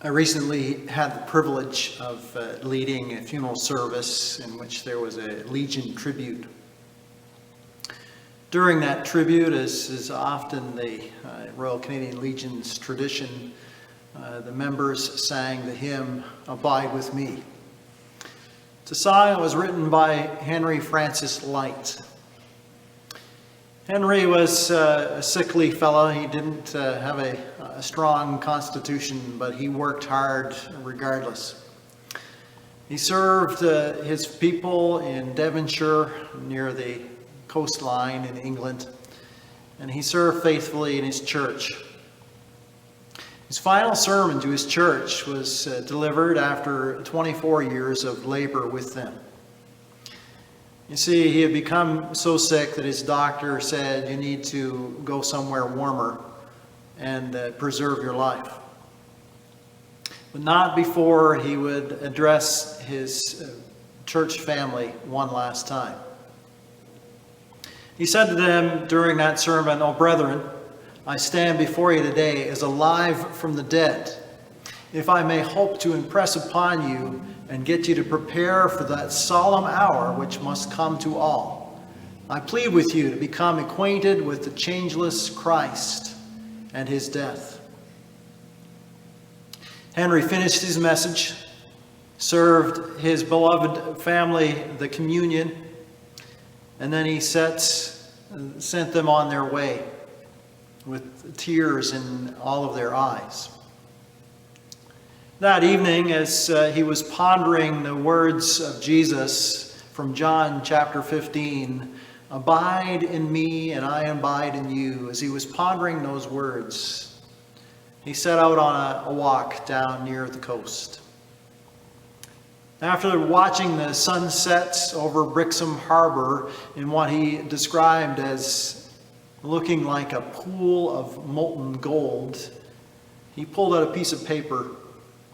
I recently had the privilege of leading a funeral service in which there was a Legion tribute. During that tribute, as is often the Royal Canadian Legion's tradition, the members sang the hymn, "Abide with Me." It's a song that was written by Henry Francis Lyte. Henry was a sickly fellow. He didn't have a strong constitution, but he worked hard regardless. He served his people in Devonshire near the coastline in England, and he served faithfully in his church. His final sermon to his church was delivered after 24 years of labor with them. You see, he had become so sick that his doctor said, "You need to go somewhere warmer and preserve your life." But not before he would address his church family one last time. He said to them during that sermon, "O brethren, I stand before you today as alive from the dead, if I may hope to impress upon you and get you to prepare for that solemn hour which must come to all. I plead with you to become acquainted with the changeless Christ and his death." Henry finished his message, served his beloved family the communion, and then he sent them on their way with tears in all of their eyes. That evening, as he was pondering the words of Jesus from John chapter 15, "Abide in me and I abide in you," as he was pondering those words, he set out on a walk down near the coast. After watching the sunset over Brixham Harbor in what he described as looking like a pool of molten gold, he pulled out a piece of paper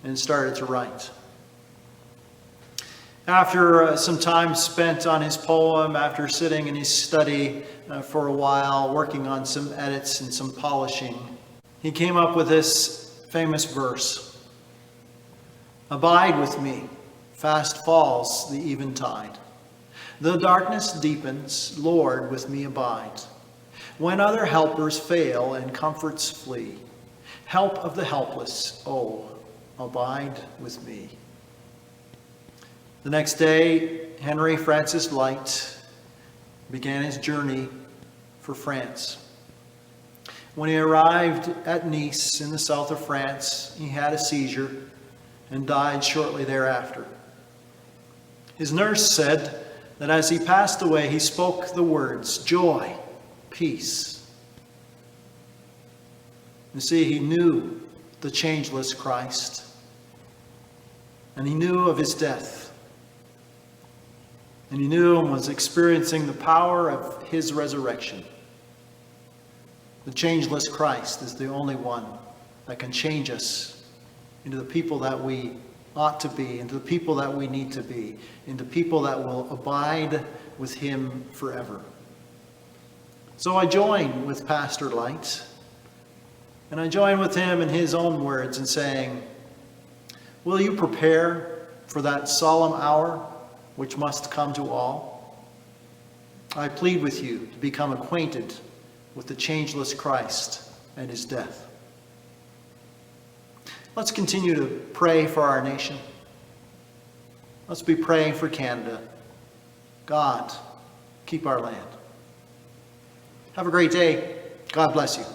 and started to write. After some time spent on his poem, after sitting in his study for a while, working on some edits and some polishing, he came up with this famous verse, "Abide with me, fast falls the eventide. The darkness deepens, Lord, with me abide. When other helpers fail and comforts flee, help of the helpless, oh, abide with me." The next day, Henry Francis Lyte began his journey for France. When he arrived at Nice in the south of France, he had a seizure and died shortly thereafter. His nurse said that as he passed away, he spoke the words, "Joy, peace." You see, he knew the changeless Christ, and he knew of his death, and he knew and was experiencing the power of his resurrection. The changeless Christ is the only one that can change us into the people that we ought to be, into the people that we need to be, into people that will abide with him forever. So I join with Pastor Lyte, and I join with him in his own words in saying, will you prepare for that solemn hour which must come to all? I plead with you to become acquainted with the changeless Christ and his death. Let's continue to pray for our nation. Let's be praying for Canada. God, keep our land. Have a great day. God bless you.